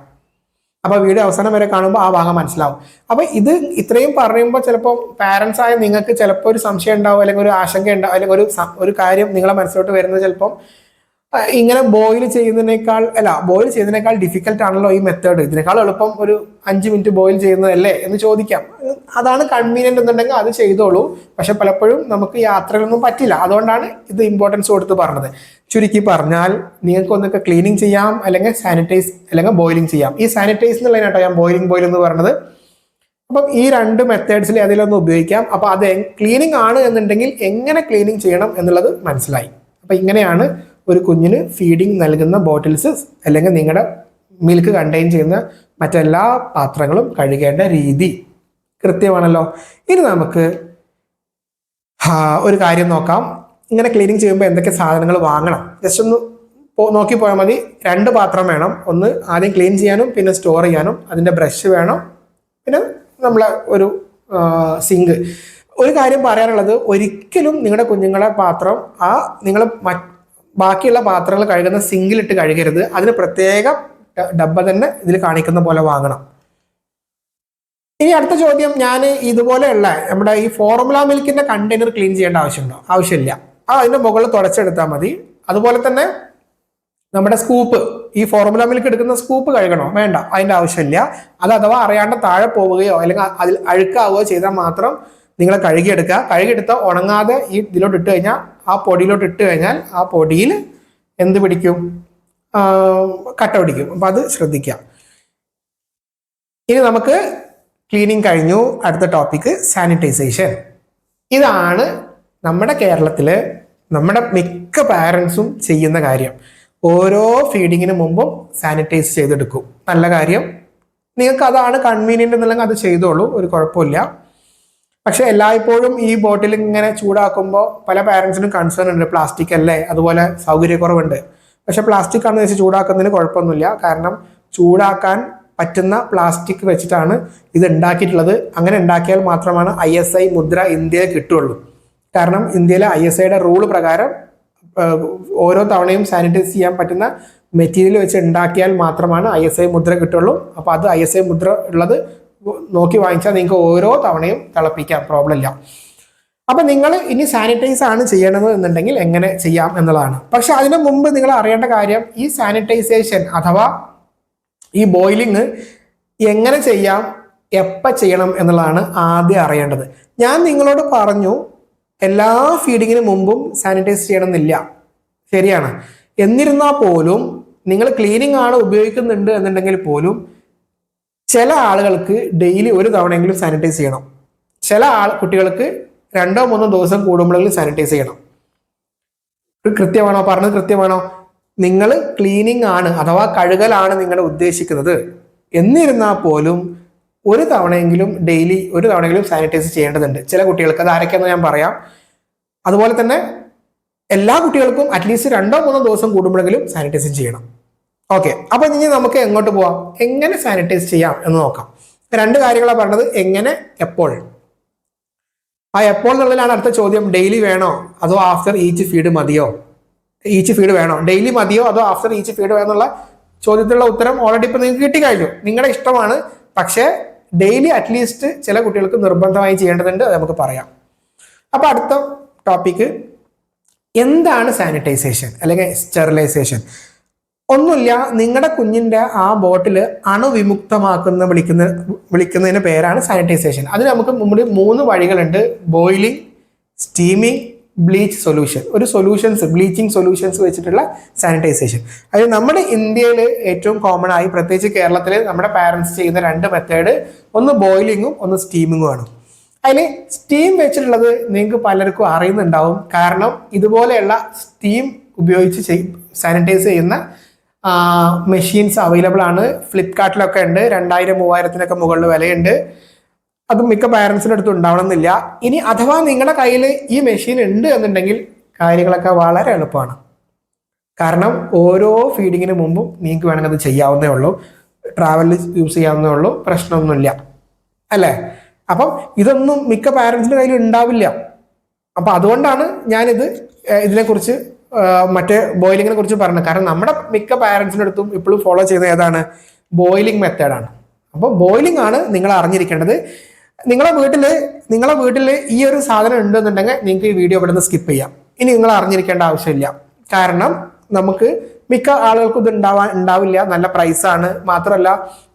അപ്പോൾ വീഡിയോ അവസാനം വരെ കാണുമ്പോൾ ആ ഭാഗം മനസ്സിലാവും. അപ്പോൾ ഇത് ഇത്രയും പറയുമ്പോൾ ചിലപ്പോൾ പാരൻസ് ആയ നിങ്ങൾക്ക് ചിലപ്പോൾ ഒരു സംശയം ഉണ്ടാവും, അല്ലെങ്കിൽ ഒരു ആശങ്ക ഉണ്ടാവും, അല്ലെങ്കിൽ ഒരു കാര്യം നിങ്ങളെ മനസ്സിലോട്ട് വരുന്നത് ചിലപ്പം ഇങ്ങനെ ബോയിൽ ചെയ്യുന്നതിനേക്കാൾ ഡിഫിക്കൽട്ട് ആണല്ലോ ഈ മെത്തേഡ്, ഇതിനേക്കാൾ എളുപ്പം ഒരു 5 മിനിറ്റ് ബോയിൽ ചെയ്യുന്നതല്ലേ എന്ന് ചോദിക്കാം. അതാണ് കൺവീനിയന്റ് എന്നുണ്ടെങ്കിൽ അത് ചെയ്തോളൂ. പക്ഷെ പലപ്പോഴും നമുക്ക് യാത്രകളൊന്നും പറ്റില്ല. അതുകൊണ്ടാണ് ഇത് ഇമ്പോർട്ടൻസ് കൊടുത്ത് പറഞ്ഞത്. ചുരുക്കി പറഞ്ഞാൽ നിങ്ങൾക്ക് ഒന്നൊക്കെ ക്ലീനിങ് ചെയ്യാം, അല്ലെങ്കിൽ സാനിറ്റൈസ്, അല്ലെങ്കിൽ ബോയിലിംഗ് ചെയ്യാം. ഈ സാനിറ്റൈസ് എന്നുള്ളതിനാട്ടോ ഞാൻ ബോയിൽ എന്ന് പറഞ്ഞത്. അപ്പം ഈ 2 മെത്തേഡ്സിൽ അതിലൊന്നും ഉപയോഗിക്കാം. അപ്പോൾ അത് ക്ലീനിങ് ആണ് എന്നുണ്ടെങ്കിൽ എങ്ങനെ ക്ലീനിങ് ചെയ്യണം എന്നുള്ളത് മനസ്സിലായി. അപ്പം ഇങ്ങനെയാണ് ഒരു കുഞ്ഞിന് ഫീഡിങ് നൽകുന്ന ബോട്ടിൽസ് അല്ലെങ്കിൽ നിങ്ങളുടെ മിൽക്ക് കണ്ടെയ്ൻ ചെയ്യുന്ന മറ്റെല്ലാ പാത്രങ്ങളും കഴുകേണ്ട രീതി കൃത്യമാണല്ലോ. ഇനി നമുക്ക് ഒരു കാര്യം നോക്കാം. ഇങ്ങനെ ക്ലീനിങ് ചെയ്യുമ്പോൾ എന്തൊക്കെ സാധനങ്ങൾ വാങ്ങണം ജസ്റ്റ് ഒന്ന് നോക്കി പോയാൽ മതി. 2 പാത്രം വേണം. ഒന്ന് ആദ്യം ക്ലീൻ ചെയ്യാനും പിന്നെ സ്റ്റോർ ചെയ്യാനും. അതിൻ്റെ ബ്രഷ് വേണം, പിന്നെ നമ്മളെ ഒരു സിങ്ക്. ഒരു കാര്യം പറയാനുള്ളത്, ഒരിക്കലും നിങ്ങളുടെ കുഞ്ഞുങ്ങളെ പാത്രം നിങ്ങൾ ബാക്കിയുള്ള പാത്രങ്ങൾ കഴുകുന്ന സിങ്കിലിട്ട് കഴുകരുത്. അതിന് പ്രത്യേക ഡബ്ബ തന്നെ ഇതിൽ കാണിക്കുന്ന പോലെ വാങ്ങണം. ഇനി അടുത്ത ചോദ്യം, ഞാൻ ഇതുപോലെയുള്ള നമ്മുടെ ഈ ഫോർമുല മിൽക്കിന്റെ കണ്ടെയ്നർ ക്ലീൻ ചെയ്യേണ്ട ആവശ്യമുണ്ടോ? ആവശ്യമില്ല. അതിന്റെ മുകളിൽ തുടച്ചെടുത്താൽ മതി. അതുപോലെ തന്നെ നമ്മുടെ സ്കൂപ്പ്, ഈ ഫോർമുല മിൽക്ക് എടുക്കുന്ന സ്കൂപ്പ് കഴുകണോ? വേണ്ട, അതിന്റെ ആവശ്യമില്ല. അത് അഥവാ അറിയാണ്ട് താഴെ പോവുകയോ അല്ലെങ്കിൽ അതിൽ അഴുക്കാവുകയോ ചെയ്താൽ മാത്രം നിങ്ങൾ കഴുകിയെടുക്കുക. കഴുകിയെടുത്ത ഉണങ്ങാതെ ഈ ഇതിലോട്ട് ഇട്ട് കഴിഞ്ഞാൽ, ആ പൊടിയിലോട്ട് ഇട്ട് കഴിഞ്ഞാൽ ആ പൊടിയിൽ എന്ത് പിടിക്കും? കട്ട പിടിക്കും. അപ്പൊ അത് ശ്രദ്ധിക്കുക. ഇനി നമുക്ക് ക്ലീനിങ് കഴിഞ്ഞു. അടുത്ത ടോപ്പിക് സാനിറ്റൈസേഷൻ. ഇതാണ് നമ്മുടെ കേരളത്തില് നമ്മുടെ മിക്ക പാരൻസും ചെയ്യുന്ന കാര്യം. ഓരോ ഫീഡിങ്ങിന് മുമ്പും സാനിറ്റൈസ് ചെയ്തെടുക്കും. നല്ല കാര്യം. നിങ്ങൾക്ക് അതാണ് കൺവീനിയന്റ് എന്നുണ്ടെങ്കിൽ അത് ചെയ്തോളൂ, ഒരു കുഴപ്പമില്ല. പക്ഷെ എല്ലായ്പ്പോഴും ഈ ബോട്ടിൽ ഇങ്ങനെ ചൂടാക്കുമ്പോൾ പല പാരൻസിനും കൺസേൺ ഉണ്ട്, പ്ലാസ്റ്റിക് അല്ലേ, അതുപോലെ സൗകര്യക്കുറവുണ്ട്. പക്ഷെ പ്ലാസ്റ്റിക് ആണെന്ന് വെച്ച് ചൂടാക്കുന്നതിന് കുഴപ്പമൊന്നുമില്ല. കാരണം ചൂടാക്കാൻ പറ്റുന്ന പ്ലാസ്റ്റിക് വെച്ചിട്ടാണ് ഇത് ഉണ്ടാക്കിയിട്ടുള്ളത്. അങ്ങനെ ഉണ്ടാക്കിയാൽ മാത്രമാണ് ISI മുദ്ര ഇന്ത്യയിൽ കിട്ടുള്ളൂ. കാരണം ഇന്ത്യയിലെ ISIയുടെ റൂള് പ്രകാരം ഓരോ തവണയും സാനിറ്റൈസ് ചെയ്യാൻ പറ്റുന്ന മെറ്റീരിയൽ വെച്ച് ഉണ്ടാക്കിയാൽ മാത്രമാണ് ISI മുദ്ര കിട്ടുള്ളൂ. അപ്പോൾ അത് ISI മുദ്ര ഉള്ളത് നോക്കി വാങ്ങിച്ചാൽ നിങ്ങൾക്ക് ഓരോ തവണയും തിളപ്പിക്കാം, പ്രോബ്ലം ഇല്ല. അപ്പൊ നിങ്ങൾ ഇനി സാനിറ്റൈസ് ആണ് ചെയ്യണത് എന്നുണ്ടെങ്കിൽ എങ്ങനെ ചെയ്യാം എന്നുള്ളതാണ്. പക്ഷെ അതിനു മുമ്പ് നിങ്ങൾ അറിയേണ്ട കാര്യം, ഈ സാനിറ്റൈസേഷൻ അഥവാ ഈ ബോയിലിംഗ് എങ്ങനെ ചെയ്യാം, എപ്പോൾ ചെയ്യണം എന്നുള്ളതാണ് ആദ്യം അറിയേണ്ടത്. ഞാൻ നിങ്ങളോട് പറഞ്ഞു എല്ലാ ഫീഡിങ്ങിന് മുമ്പും സാനിറ്റൈസ് ചെയ്യണമെന്നില്ല, ശരിയാണ്. എന്നിരുന്നാൽ പോലും നിങ്ങൾ ക്ലീനിങ് ആണ് ഉപയോഗിക്കുന്നുണ്ട് എന്നുണ്ടെങ്കിൽ പോലും ചില ആളുകൾക്ക് ഡെയിലി ഒരു തവണയെങ്കിലും സാനിറ്റൈസ് ചെയ്യണം. ചില കുട്ടികൾക്ക് 2-3 ദിവസം കൂടുമ്പോഴെങ്കിലും സാനിറ്റൈസ് ചെയ്യണം. കൃത്യമാണോ പറഞ്ഞത്? കൃത്യമാണോ? നിങ്ങൾ ക്ലീനിങ് ആണ് അഥവാ കഴുകലാണ് നിങ്ങൾ ഉദ്ദേശിക്കുന്നത്, എന്നിരുന്നാൽ പോലും ഒരു തവണയെങ്കിലും ഡെയിലി ഒരു തവണയെങ്കിലും സാനിറ്റൈസ് ചെയ്യേണ്ടതുണ്ട് ചില കുട്ടികൾക്ക്. അത് ആരൊക്കെയെന്ന് ഞാൻ പറയാം. അതുപോലെ തന്നെ എല്ലാ കുട്ടികൾക്കും അറ്റ്ലീസ്റ്റ് 2-3 ദിവസം കൂടുമ്പോഴെങ്കിലും സാനിറ്റൈസ് ചെയ്യണം. ഓക്കെ, അപ്പൊ ഇനി നമുക്ക് എങ്ങോട്ട് പോവാം, എങ്ങനെ സാനിറ്റൈസ് ചെയ്യാം എന്ന് നോക്കാം. 2 കാര്യങ്ങളാണ് പറഞ്ഞത്, എങ്ങനെ, എപ്പോൾ. ആ എപ്പോൾ എന്നുള്ളതിലാണ് അടുത്ത ചോദ്യം. ഡെയിലി വേണോ അതോ ആഫ്റ്റർ ഈച്ച് ഫീഡ് മതിയോ? ഈച്ച് ഫീഡ് വേണോ, ഡെയിലി മതിയോ അതോ ആഫ്റ്റർ ഈച്ച് ഫീഡ് വേണോ എന്നുള്ള ചോദ്യത്തിലുള്ള ഉത്തരം ഓൾറെഡി ഇപ്പൊ നിങ്ങൾക്ക് കിട്ടിക്കഴിഞ്ഞു. നിങ്ങളുടെ ഇഷ്ടമാണ്. പക്ഷേ ഡെയിലി അറ്റ്ലീസ്റ്റ് ചില കുട്ടികൾക്ക് നിർബന്ധമായി ചെയ്യേണ്ടതുണ്ട്, അത് നമുക്ക് പറയാം. അപ്പൊ അടുത്ത ടോപ്പിക്ക്, എന്താണ് സാനിറ്റൈസേഷൻ അല്ലെങ്കിൽ സ്റ്റെറിലൈസേഷൻ? ഒന്നുമില്ല, നിങ്ങളുടെ കുഞ്ഞിന്റെ ആ ബോട്ടിൽ അണുവിമുക്തമാക്കുന്ന വിളിക്കുന്നതിന് പേരാണ് സാനിറ്റൈസേഷൻ. അതിന് നമുക്ക് മുമ്പിൽ 3 വഴികളുണ്ട്: ബോയിലിംഗ്, സ്റ്റീമിംഗ്, ബ്ലീച്ച് സൊല്യൂഷൻ. ഒരു സൊല്യൂഷൻസ്, ബ്ലീച്ചിങ് സൊല്യൂഷൻസ് വെച്ചിട്ടുള്ള സാനിറ്റൈസേഷൻ. അതായത് നമ്മുടെ ഇന്ത്യയിൽ ഏറ്റവും കോമൺ ആയി, പ്രത്യേകിച്ച് കേരളത്തിൽ നമ്മുടെ പാരൻസ് ചെയ്യുന്ന 2 മെത്തേഡ്, ഒന്ന് ബോയിലിങ്ങും ഒന്ന് സ്റ്റീമിങ്ങും ആണ്. അതിൽ സ്റ്റീം വെച്ചിട്ടുള്ളത് നിങ്ങൾക്ക് പലർക്കും അറിയുന്നുണ്ടാവും. കാരണം ഇതുപോലെയുള്ള സ്റ്റീം ഉപയോഗിച്ച് സാനിറ്റൈസ് ചെയ്യുന്ന മെഷീൻസ് അവൈലബിൾ ആണ്. ഫ്ലിപ്കാർട്ടിലൊക്കെ ഉണ്ട്, 2000-3000 മുകളിൽ വിലയുണ്ട്. അത് മിക്ക പാരൻസിൻ്റെ അടുത്ത് ഉണ്ടാവണമെന്നില്ല. ഇനി അഥവാ നിങ്ങളുടെ കയ്യിൽ ഈ മെഷീൻ ഉണ്ട് എന്നുണ്ടെങ്കിൽ കാര്യങ്ങളൊക്കെ വളരെ എളുപ്പമാണ്. കാരണം ഓരോ ഫീഡിങ്ങിന് മുമ്പും നിങ്ങൾക്ക് വേണമെങ്കിൽ അത് ചെയ്യാവുന്നേ ഉള്ളൂ, ട്രാവലിൽ യൂസ് ചെയ്യാവുന്നേ ഉള്ളൂ, പ്രശ്നമൊന്നുമില്ല അല്ലേ. അപ്പം ഇതൊന്നും മിക്ക പാരൻസിൻ്റെ കയ്യിൽ ഉണ്ടാവില്ല. അപ്പം അതുകൊണ്ടാണ് ഞാനിത് ഇതിനെക്കുറിച്ച് മറ്റേ ബോയിലിങ്ങിനെ കുറിച്ച് പറഞ്ഞത്. കാരണം നമ്മുടെ മിക്ക പാരൻസിൻ്റെ അടുത്തും ഇപ്പോഴും ഫോളോ ചെയ്യുന്ന ഏതാണ്? ബോയിലിംഗ് മെത്തേഡാണ്. അപ്പോൾ ബോയിലിംഗ് ആണ് നിങ്ങൾ അറിഞ്ഞിരിക്കേണ്ടത്. നിങ്ങളെ വീട്ടിൽ ഈ ഒരു സാധനം ഉണ്ടെന്നുണ്ടെങ്കിൽ നിങ്ങൾക്ക് ഈ വീഡിയോ ഇവിടെ നിന്ന് സ്കിപ്പ് ചെയ്യാം. ഇനി നിങ്ങൾ അറിഞ്ഞിരിക്കേണ്ട ആവശ്യമില്ല. കാരണം നമുക്ക് മിക്ക ആളുകൾക്കും ഇത് ഉണ്ടാവില്ല, നല്ല പ്രൈസാണ്. മാത്രമല്ല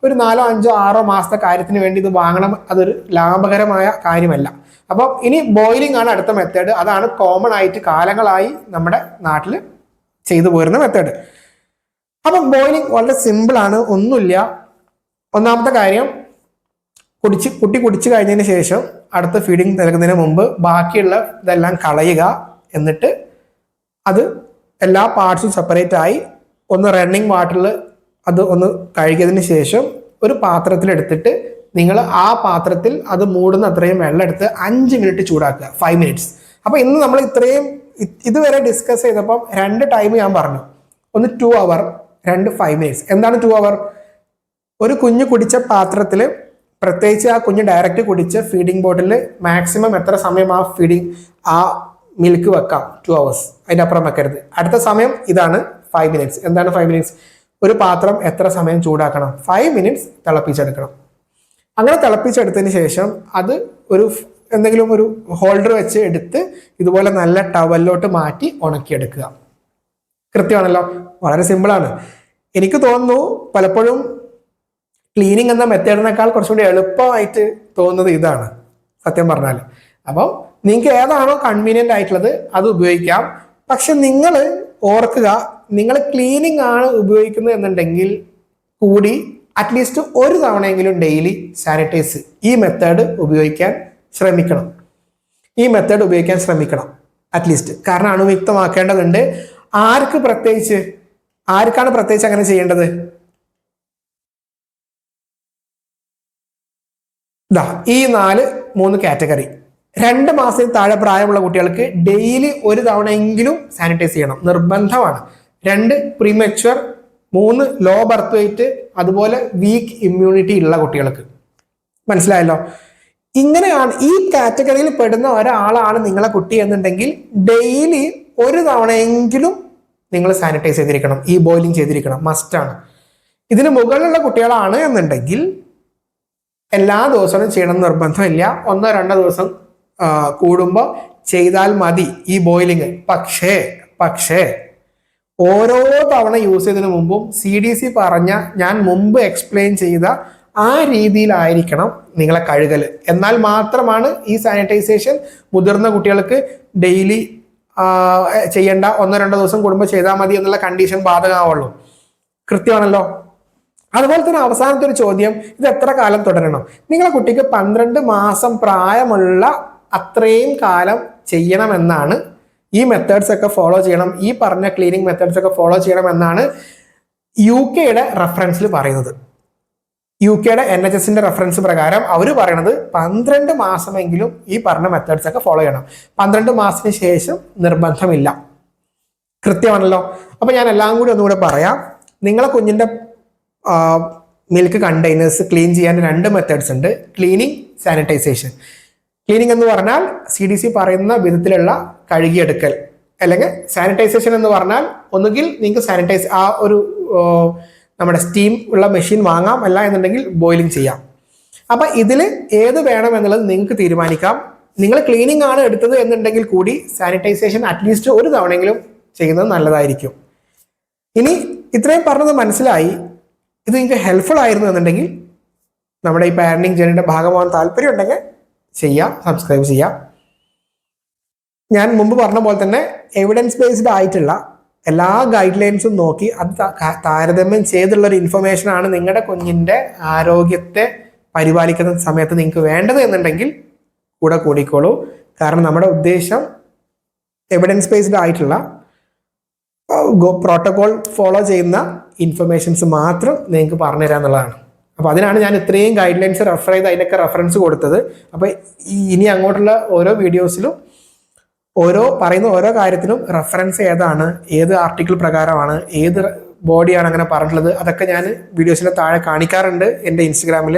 ഒരു 4-5-6 മാസത്തെ കാര്യത്തിന് വേണ്ടി ഇത് വാങ്ങണം, അതൊരു ലാഭകരമായ കാര്യമല്ല. അപ്പം ഇനി ബോയിലിംഗ് ആണ് അടുത്ത മെത്തേഡ്. അതാണ് കോമൺ ആയിട്ട് കാലങ്ങളായി നമ്മുടെ നാട്ടിൽ ചെയ്തു പോരുന്ന മെത്തേഡ്. അപ്പം ബോയിലിംഗ് വളരെ സിമ്പിളാണ്, ഒന്നുമില്ല. ഒന്നാമത്തെ കാര്യം, കുട്ടി കുടിച്ചു കഴിഞ്ഞതിന് ശേഷം അടുത്ത ഫീഡിങ് നൽകുന്നതിന് മുമ്പ് ബാക്കിയുള്ള ഇതെല്ലാം കളയുക. എന്നിട്ട് അത് എല്ലാ പാർട്സും സെപ്പറേറ്റ് ആയി ഒന്ന് റണ്ണിങ് വാട്ടറിൽ അത് ഒന്ന് കഴുകിയതിന് ശേഷം ഒരു പാത്രത്തിലെടുത്തിട്ട് നിങ്ങൾ ആ പാത്രത്തിൽ അത് മൂടുന്ന അത്രയും വെള്ളം എടുത്ത് 5 മിനിറ്റ് ചൂടാക്കുക, 5 മിനിറ്റ്സ്. അപ്പോൾ ഇന്ന് നമ്മൾ ഇതുവരെ ഡിസ്കസ് ചെയ്തപ്പം 2 ടൈം ഞാൻ പറഞ്ഞു. ഒന്ന് 2 അവർ, 2 5 മിനിറ്റ്സ്. എന്താണ് 2 അവർ? ഒരു കുഞ്ഞ് കുടിച്ച പാത്രത്തിൽ, പ്രത്യേകിച്ച് ആ കുഞ്ഞ് ഡയറക്റ്റ് കുടിച്ച ഫീഡിങ് ബോട്ടിൽ മാക്സിമം എത്ര സമയം ആ മിൽക്ക് വെക്കാം? 2 അവേഴ്സ്. അതിൻ്റെ അപ്പുറം വെക്കരുത്. അടുത്ത സമയം ഇതാണ് 5 മിനിറ്റ്സ്. എന്താണ് 5 മിനിറ്റ്സ്? ഒരു പാത്രം എത്ര സമയം ചൂടാക്കണം? 5 മിനിറ്റ്സ് തിളപ്പിച്ചെടുക്കണം. അങ്ങനെ തിളപ്പിച്ചെടുത്തതിന് ശേഷം അത് ഒരു എന്തെങ്കിലും ഒരു ഹോൾഡർ വെച്ച് എടുത്ത് ഇതുപോലെ നല്ല ടവലിലോട്ട് മാറ്റി ഉണക്കിയെടുക്കുക. കൃത്യമാണല്ലോ, വളരെ സിമ്പിളാണ്. എനിക്ക് തോന്നുന്നു പലപ്പോഴും ക്ലീനിങ് എന്ന മെത്തേഡിനേക്കാൾ കുറച്ചുകൂടി എളുപ്പമായിട്ട് തോന്നുന്നത് ഇതാണ് സത്യം പറഞ്ഞാൽ. അപ്പം നിങ്ങൾക്ക് ഏതാണോ കൺവീനിയൻ്റ് ആയിട്ടുള്ളത് അത് ഉപയോഗിക്കാം. പക്ഷെ നിങ്ങൾ ഓർക്കുക, നിങ്ങൾ ക്ലീനിങ് ആണ് ഉപയോഗിക്കുന്നത് എന്നുണ്ടെങ്കിൽ കൂടി അറ്റ്ലീസ്റ്റ് ഒരു തവണയെങ്കിലും ഡെയിലി സാനിറ്റൈസ് ഈ മെത്തേഡ് ഉപയോഗിക്കാൻ ശ്രമിക്കണം. അറ്റ്ലീസ്റ്റ്. കാരണം അണുവിക്തമാക്കേണ്ടതുണ്ട്. ആർക്കാണ് പ്രത്യേകിച്ച് അങ്ങനെ ചെയ്യേണ്ടത്? ഈ 3 കാറ്റഗറി. 2 മാസത്തിന് താഴെ പ്രായമുള്ള കുട്ടികൾക്ക് ഡെയിലി ഒരു തവണയെങ്കിലും സാനിറ്റൈസ് ചെയ്യണം, നിർബന്ധമാണ്. 2 പ്രീമച്വർ, 3 ലോ ബർത്ത് വെയിറ്റ്, അതുപോലെ വീക്ക് ഇമ്മ്യൂണിറ്റി ഉള്ള കുട്ടികൾക്ക്. മനസ്സിലായല്ലോ? ഇങ്ങനെയാണ് ഈ കാറ്റഗറിയിൽ പെടുന്ന ഒരാളാണ് നിങ്ങളെ കുട്ടി എന്നുണ്ടെങ്കിൽ ഡെയിലി ഒരു തവണയെങ്കിലും നിങ്ങൾ സാനിറ്റൈസ് ചെയ്തിരിക്കണം, ഈ ബോയിലിംഗ് ചെയ്തിരിക്കണം, മസ്റ്റാണ്. ഇതിന് മുകളിലുള്ള കുട്ടികളാണ് എന്നുണ്ടെങ്കിൽ എല്ലാ ദിവസവും ചെയ്യണം നിർബന്ധമില്ല, 1-2 ദിവസം കൂടുമ്പോൾ ചെയ്താൽ മതി ഈ ബോയിലിംഗ്. പക്ഷേ ഓരോ തവണ യൂസ് ചെയ്തതിനു മുമ്പും CDC പറഞ്ഞ, ഞാൻ മുമ്പ് എക്സ്പ്ലെയിൻ ചെയ്ത ആ രീതിയിലായിരിക്കണം നിങ്ങളെ കഴുകൽ. എന്നാൽ മാത്രമാണ് ഈ സാനിറ്റൈസേഷൻ മുതിർന്ന കുട്ടികൾക്ക് ഡെയിലി ചെയ്യേണ്ട, 1-2 ദിവസം കൂടുമ്പോൾ ചെയ്താൽ മതി എന്നുള്ള കണ്ടീഷൻ ബാധകമാവുള്ളൂ. കൃത്യമാണല്ലോ? അതുപോലെ തന്നെ അവസാനത്തെ ഒരു ചോദ്യം, ഇത് എത്ര കാലം തുടരണം? നിങ്ങളെ കുട്ടിക്ക് 12 മാസം പ്രായമുള്ള അത്രയും കാലം ചെയ്യണമെന്നാണ്, ഈ മെത്തേഡ്സ് ഒക്കെ ഫോളോ ചെയ്യണം, ഈ പറഞ്ഞ ക്ലീനിങ് മെത്തേഡ്സ് ഒക്കെ ഫോളോ ചെയ്യണം എന്നാണ് UK റെഫറൻസിൽ പറയുന്നത്. UK NHSന്റെ റെഫറൻസ് പ്രകാരം അവർ പറയണത് 12 മാസമെങ്കിലും ഈ പറഞ്ഞ മെത്തേഡ്സ് ഒക്കെ ഫോളോ ചെയ്യണം. 12 മാസത്തിന് ശേഷം നിർബന്ധമില്ല. കൃത്യമാണല്ലോ? അപ്പൊ ഞാൻ എല്ലാം കൂടി ഒന്നുകൂടെ പറയാം. നിങ്ങളെ കുഞ്ഞിന്റെ മിൽക്ക് കണ്ടെയ്നേഴ്സ് ക്ലീൻ ചെയ്യാൻ 2 മെത്തേഡ്സ് ഉണ്ട്: ക്ലീനിങ്, സാനിറ്റൈസേഷൻ. ക്ലീനിങ് എന്ന് പറഞ്ഞാൽ CDC പറയുന്ന വിധത്തിലുള്ള കഴുകിയെടുക്കൽ, അല്ലെങ്കിൽ സാനിറ്റൈസേഷൻ എന്ന് പറഞ്ഞാൽ ഒന്നുകിൽ നിങ്ങൾക്ക് സാനിറ്റൈസ് നമ്മുടെ സ്റ്റീം ഉള്ള മെഷീൻ വാങ്ങാം, അല്ല എന്നുണ്ടെങ്കിൽ ബോയിലിംഗ് ചെയ്യാം. അപ്പൊ ഇതിൽ ഏത് വേണം എന്നുള്ളത് നിങ്ങൾക്ക് തീരുമാനിക്കാം. നിങ്ങൾ ക്ലീനിങ് ആണ് എടുത്തത് എന്നുണ്ടെങ്കിൽ കൂടി സാനിറ്റൈസേഷൻ അറ്റ്ലീസ്റ്റ് ഒരു തവണയെങ്കിലും ചെയ്യുന്നത് നല്ലതായിരിക്കും. ഇനി ഇത്രയും പറഞ്ഞത് മനസ്സിലായി, ഇത് നിങ്ങൾക്ക് ഹെൽപ്ഫുൾ ആയിരുന്നു എന്നുണ്ടെങ്കിൽ നമ്മുടെ ഈ പാരന്റിങ് ജേർണിയുടെ ഭാഗമാകാൻ താല്പര്യം ഉണ്ടെങ്കിൽ ചെയ്യാം, സബ്സ്ക്രൈബ് ചെയ്യാം. ഞാൻ മുമ്പ് പറഞ്ഞ പോലെ തന്നെ എവിഡൻസ് ബേസ്ഡ് ആയിട്ടുള്ള എല്ലാ ഗൈഡ് ലൈൻസും നോക്കി അത് താരതമ്യം ചെയ്തുള്ളൊരു ഇൻഫർമേഷനാണ് നിങ്ങളുടെ കുഞ്ഞിൻ്റെ ആരോഗ്യത്തെ പരിപാലിക്കുന്ന സമയത്ത് നിങ്ങൾക്ക് വേണ്ടത് എന്നുണ്ടെങ്കിൽ കൂടെ കൂടിക്കോളൂ. കാരണം നമ്മുടെ ഉദ്ദേശം എവിഡൻസ് ബേസ്ഡ് ആയിട്ടുള്ള പ്രോട്ടോകോൾ ഫോളോ ചെയ്യുന്ന ഇൻഫർമേഷൻസ് മാത്രം നിങ്ങൾക്ക് പറഞ്ഞു തരാം എന്നുള്ളതാണ്. അപ്പോൾ അതിനാണ് ഞാൻ ഇത്രയും ഗൈഡ് ലൈൻസ് റെഫർ ചെയ്ത് അതിനൊക്കെ റെഫറൻസ് കൊടുത്തത്. അപ്പോൾ ഇനി അങ്ങോട്ടുള്ള ഓരോ വീഡിയോസിലും പറയുന്ന ഓരോ കാര്യത്തിനും റെഫറൻസ് ഏതാണ്, ഏത് ആർട്ടിക്കിൾ പ്രകാരമാണ്, ഏത് ബോഡിയാണ് അങ്ങനെ പറഞ്ഞിട്ടുള്ളത്, അതൊക്കെ ഞാൻ വീഡിയോസിൻ്റെ താഴെ കാണിക്കാറുണ്ട്. എൻ്റെ ഇൻസ്റ്റഗ്രാമിൽ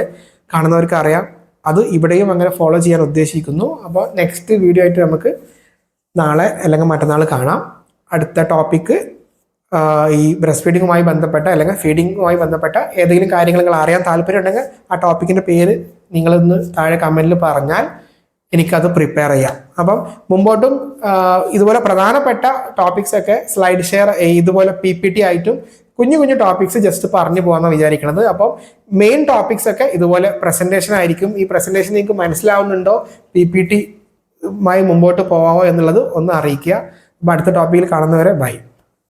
കാണുന്നവർക്ക് അറിയാം. അത് ഇവിടെയും അങ്ങനെ ഫോളോ ചെയ്യാൻ ഉദ്ദേശിക്കുന്നു. അപ്പോൾ നെക്സ്റ്റ് വീഡിയോ ആയിട്ട് നമുക്ക് നാളെ അല്ലെങ്കിൽ മറ്റന്നാൾ കാണാം. അടുത്ത ടോപ്പിക്ക് ഈ ബ്രസ്റ്റ് ഫീഡിങ്ങുമായി ബന്ധപ്പെട്ട അല്ലെങ്കിൽ ഫീഡിങ്ങുമായി ബന്ധപ്പെട്ട ഏതെങ്കിലും കാര്യങ്ങൾ നിങ്ങൾ അറിയാൻ താല്പര്യം ഉണ്ടെങ്കിൽ ആ ടോപ്പിക്കിൻ്റെ പേര് നിങ്ങളൊന്ന് താഴെ കമൻറ്റിൽ പറഞ്ഞാൽ എനിക്കത് പ്രിപ്പയർ ചെയ്യാം. അപ്പം മുമ്പോട്ടും ഇതുപോലെ പ്രധാനപ്പെട്ട ടോപ്പിക്സ് ഒക്കെ സ്ലൈഡ് ഷെയർ ഇതുപോലെ PPT ആയിട്ടും കുഞ്ഞു കുഞ്ഞു ടോപ്പിക്സ് ജസ്റ്റ് പറഞ്ഞു പോകാമെന്ന് വിചാരിക്കുന്നത്. അപ്പം മെയിൻ ടോപ്പിക്സ് ഒക്കെ ഇതുപോലെ പ്രസൻറ്റേഷൻ ആയിരിക്കും. ഈ പ്രസൻറ്റേഷൻ നിങ്ങൾക്ക് മനസ്സിലാവുന്നുണ്ടോ, PPT മായി മുമ്പോട്ട് പോകാമോ എന്നുള്ളത് ഒന്ന് അറിയിക്കുക. അപ്പം അടുത്ത ടോപ്പിക്കിൽ കാണുന്നവരെ ബൈ.